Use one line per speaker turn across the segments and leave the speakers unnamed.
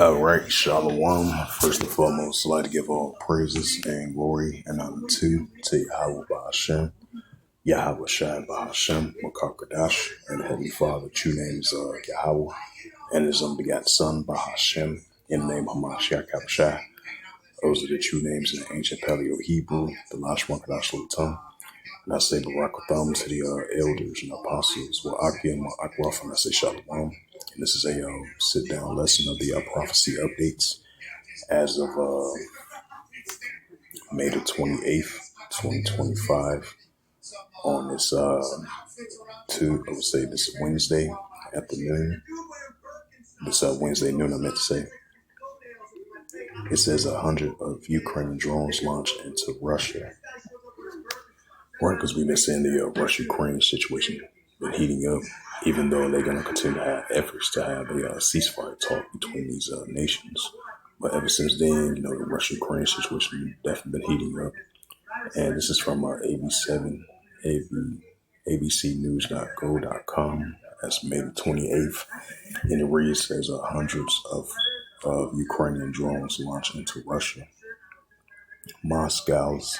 All right, Shalom. First and foremost, I'd like to give all praises and glory and honor to Yahweh Ba'ashem, Yahweh Shai Ba'ashem, Makakadash, and the Heavenly Father. True name is Yahweh, and His unbegotten Son Ba'ashem, in the name of Hamashiach Kabashai. Those are the true names in the ancient Paleo Hebrew, the Lashma Kadash Lutum. And I say Barakatham to the elders and apostles, Wa'akia and Ma'akwaf, and I say Shalom. And this is a sit-down lesson of the prophecy updates as of May the 28th, 2025. On this, I would say this Wednesday afternoon. This Wednesday noon, I meant to say. It says 100 of Ukrainian drones launched into Russia. Right, because we've been seeing the Russia-Ukraine situation been heating up, even though they're going to continue to have efforts to have a ceasefire talk between these nations. But ever since then, the Russia-Ukraine situation definitely been heating up. And this is from abcnews.go.com. That's May the 28th. And it reads, says hundreds of Ukrainian drones launched into Russia. Moscow's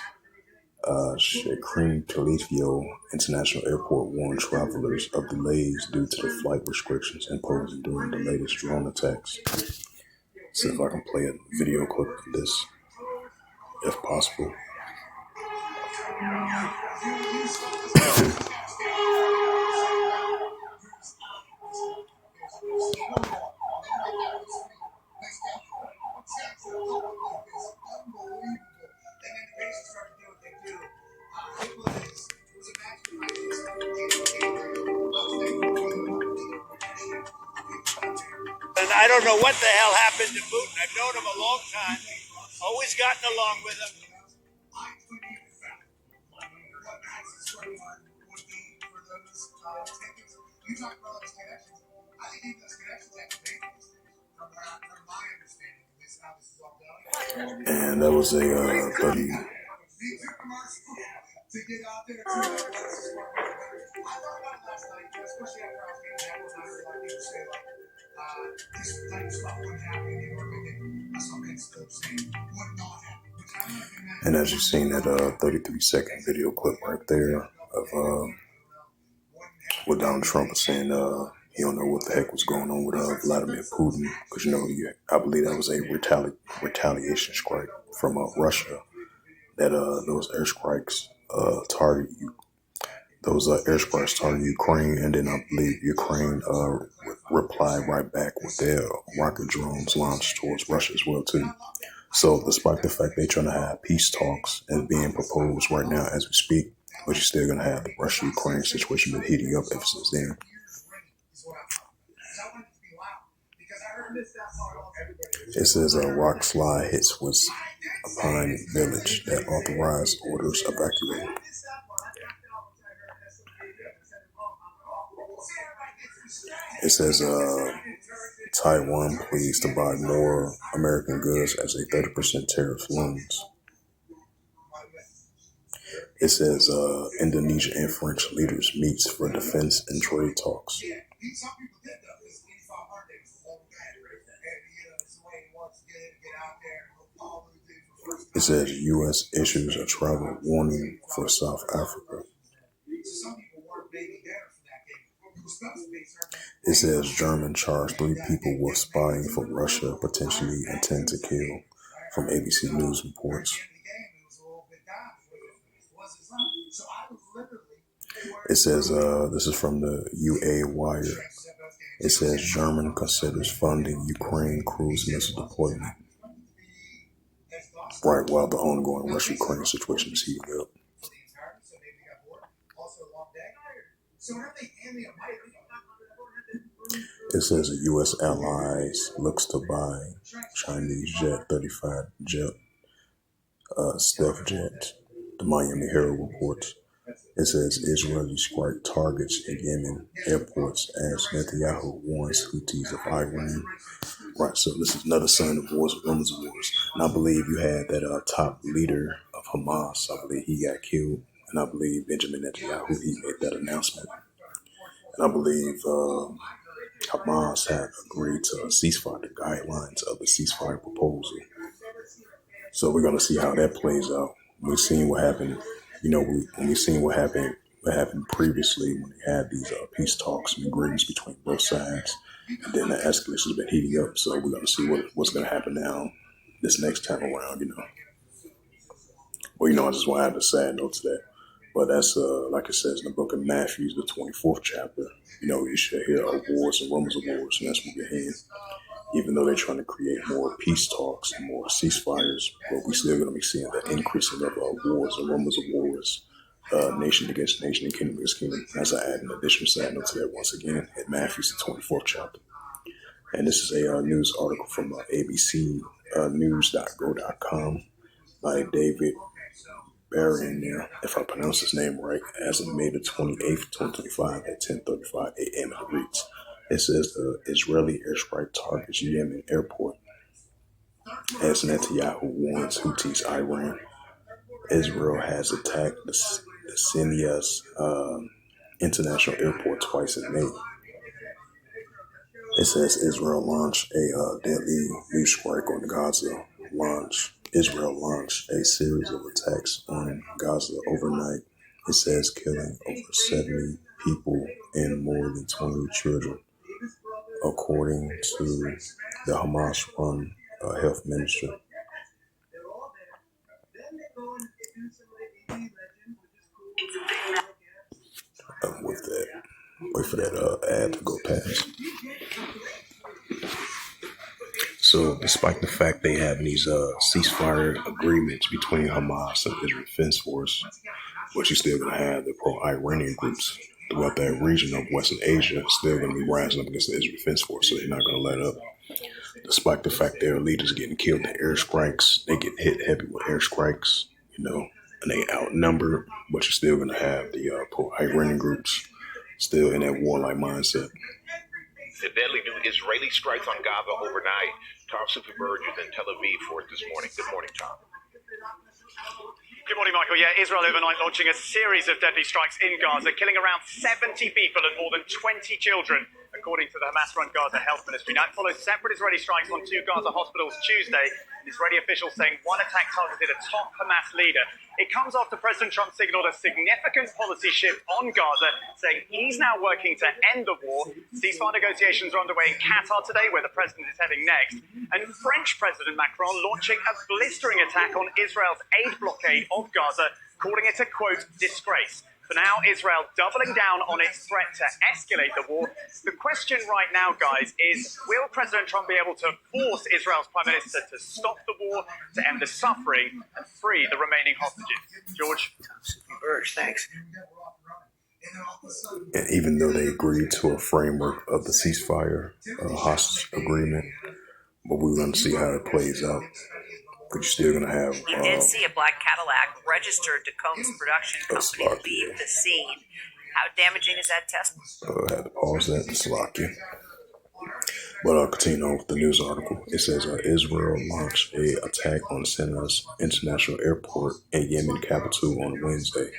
Shekrin Kalifio International Airport warned travelers of delays due to the flight restrictions imposed during the latest drone attacks. See if I can play a video clip of this, if possible.
And I don't know what the hell happened to Putin. I've known him a long time. Always gotten along with him.
And that was a 30. And as you've seen that 33-second video clip right there of what Donald Trump was saying, he don't know what the heck was going on with Vladimir Putin, because I believe that was a retaliation strike from Russia. That those airstrikes targeted Ukraine, and then I believe Ukraine replied right back with their rocket drones launched towards Russia as well too. So despite the fact they're trying to have peace talks and being proposed right now as we speak, but you're still gonna have the Russia-Ukraine situation been heating up ever since then. It says a rock slide hits was a pine village that authorized orders evacuated. It says Taiwan pleads to buy more American goods as a 30% tariff looms. It says Indonesia and French leaders meets for defense and trade talks. It says U.S. issues a travel warning for South Africa. It says German charged 3 people with spying for Russia, potentially intend to kill, from ABC News reports. It says, this is from the UA Wire. It says German considers funding Ukraine cruise missile deployment. Right while the ongoing Russia-Ukraine situation is heating up. It says a U.S. allies looks to buy Chinese jet, 35 jet, stealth jet. The Miami Herald reports. It says Israeli strike targets in Yemen airports as Netanyahu warns Houthis of Iran. Right, so this is another sign of wars, rumors of wars. And I believe you had that top leader of Hamas. I believe he got killed. And I believe Benjamin Netanyahu, he made that announcement. And I believe Hamas had agreed to a ceasefire, the guidelines of the ceasefire proposal. So we're going to see how that plays out. We've seen what happened. We've seen what happened previously when they had these peace talks and agreements between both sides, and then the escalation has been heating up. So we're going to see what's going to happen now this next time around. Well, I just want to add a sad note to that. But that's like it says in the book of Matthew, the 24th chapter. You should hear of wars and rumors of wars, and that's what we're hearing. Even though they're trying to create more peace talks and more ceasefires, but we still going to be seeing the increasing of wars and rumors of wars, nation against nation and kingdom against kingdom. As I add an additional sad note to that once again in Matthew's the 24th chapter. And this is a news article from abcnews.go.com by David Barron there, if I pronounce his name right, as of May the 28th, 2025 at 10:35 a.m. It reads. It says the Israeli airstrike targets Yemen airport. As Netanyahu warns Houthis Iran, Israel has attacked the Sinias international airport twice in May. It says Israel launched a deadly new strike on Gaza. Israel launched a series of attacks on Gaza overnight. It says killing over 70 people and more than 20 children, according to the Hamas-run health ministry. With that, wait for that ad to go past. So, despite the fact they have these ceasefire agreements between Hamas and Israel Defense Force, but you're still going to have the pro-Iranian groups throughout that region of Western Asia still going to be rising up against the Israel Defense Force, so they're not going to let up. Despite the fact their leaders getting killed in airstrikes, they get hit heavy with airstrikes, and they outnumbered, but you're still going to have the pro-Iranian groups still in that warlike mindset.
The deadly new Israeli strikes on Gaza overnight. Tom Superburgers in Tel Aviv for it this morning. Good morning, Tom.
Good morning, Michael. Yeah, Israel overnight launching a series of deadly strikes in Gaza, killing around 70 people and more than 20 children, according to the Hamas-run Gaza Health Ministry. Now, it follows separate Israeli strikes on 2 Gaza hospitals Tuesday. Israeli officials saying one attack targeted a top Hamas leader. It comes after President Trump signaled a significant policy shift on Gaza, saying he's now working to end the war. Ceasefire negotiations are underway in Qatar today, where the president is heading next. And French President Macron launching a blistering attack on Israel's aid blockade of Gaza, calling it a, quote, disgrace. For now, Israel doubling down on its threat to escalate the war. The question right now, guys, is will President Trump be able to force Israel's Prime Minister to stop the war, to end the suffering, and free the remaining hostages? George?
Birch, thanks.
And even though they agreed to a framework of the ceasefire hostage agreement, but we're going to see how it plays out. But you're still going to have...
You did see a black Cadillac registered to Combs Production Company leave the scene. How damaging is that test?
I had to pause that. It's lucky. But I'll continue on with the news article. It says Israel launched an attack on Sana's international airport in Yemen capital on Wednesday.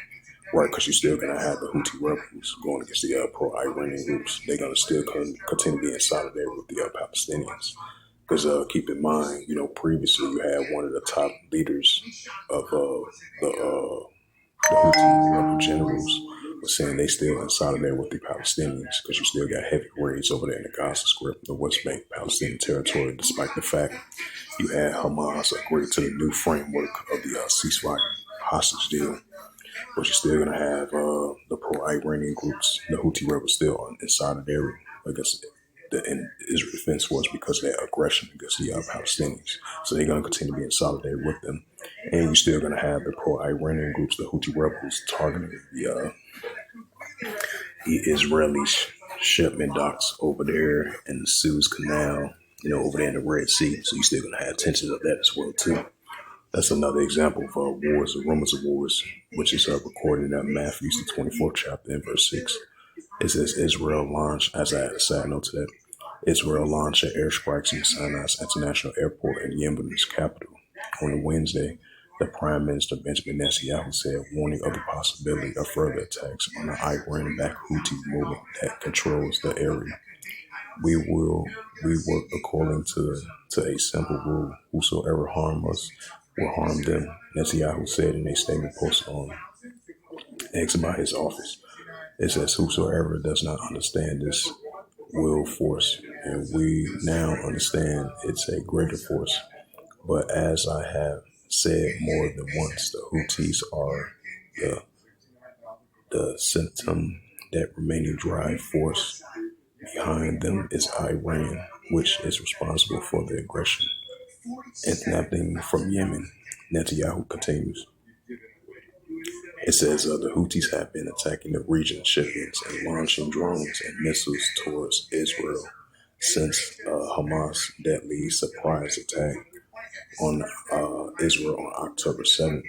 Right, because you're still going to have the Houthi rebels going against the pro-Iranian groups. They're going to still continue to be in solidarity with the Palestinians. Because keep in mind, previously you had one of the top leaders of the Houthi rebel generals was saying they still in solidarity with the Palestinians because you still got heavy raids over there in the Gaza Strip, the West Bank, Palestinian territory, despite the fact you had Hamas agree to the new framework of the ceasefire hostage deal. But you're still going to have the pro-Iranian groups, the Houthi rebels still in solidarity against the Israel Defense Force because of their aggression against the Palestinians. So they're going to continue to be in solidarity with them. And you're still going to have the pro-Iranian groups, the Houthi rebels, targeting the Israeli shipment docks over there in the Suez Canal, over there in the Red Sea. So you're still going to have tensions of that as well, too. That's another example of wars, or rumors of wars, which is recorded in Matthew, the 24th chapter, in verse 6. It says Israel launched, as I had a side note to that, Israel launched an airstrikes in Sinai's international airport in Yemen's capital. On Wednesday, the Prime Minister Benjamin Netanyahu said, warning of the possibility of further attacks on the Iran-backed Houthi movement that controls the area. We work according to a simple rule. Whosoever harm us will harm them. Netanyahu said in a statement posted on X by his office. It says, whosoever does not understand this will force. And we now understand it's a greater force. But as I have said more than once, the Houthis are the symptom. That remaining drive force behind them is Iran, which is responsible for the aggression. And nothing from Yemen. Netanyahu continues. It says the Houthis have been attacking the region shipments and launching drones and missiles towards Israel since Hamas' deadly surprise attack on Israel on October 7th.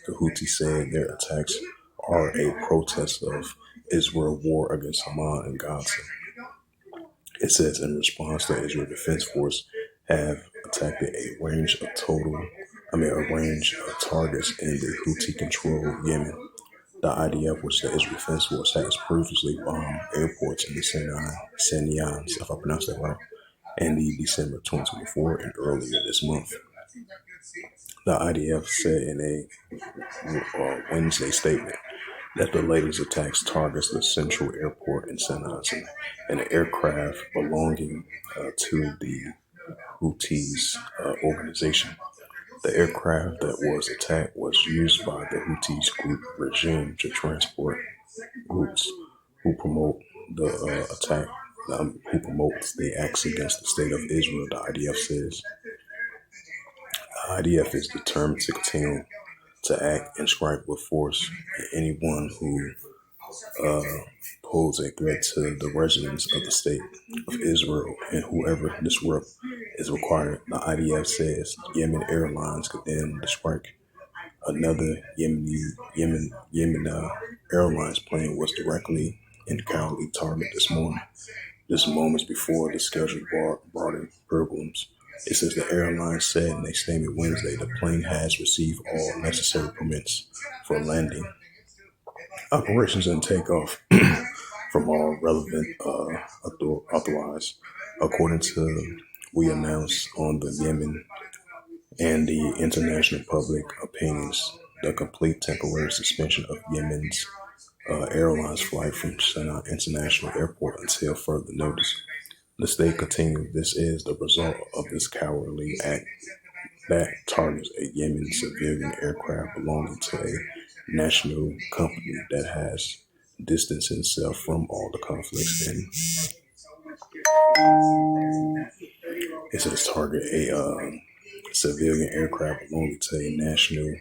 The Houthis said their attacks are a protest of Israel's war against Hamas and Gaza. It says in response, the Israel Defense Force have attacked a range of targets in the Houthi-controlled Yemen. The IDF, which the Israel Defense Force has previously bombed airports in the Sinai, if I pronounced that right, in the December 2024 and earlier this month. The IDF said in a Wednesday statement that the latest attacks targets the central airport in Sinai and an aircraft belonging to the Houthis organization. The aircraft that was attacked was used by the Houthis group regime to transport groups who promote the attack, who promotes the acts against the state of Israel, the IDF says. The IDF is determined to continue to act and strike with force at anyone who pose a threat to the residents of the state of Israel, and whoever disrupt is required. The IDF says Yemen Airlines condemned the strike. Another Yemen Airlines plane was directly and currently targeted this morning, just moments before the scheduled brought in problems. It says the airline said in a statement Wednesday the plane has received all necessary permits for landing, operations, and takeoff from all relevant authorized. According to we announced on the Yemen and the international public opinions, the complete temporary suspension of Yemen's airlines flight from Sana'a International Airport until further notice. The state continued, this is the result of this cowardly act that targets a Yemen civilian aircraft belonging to a national company that has distanced itself from all the conflicts, and it says target a civilian aircraft belonging to a national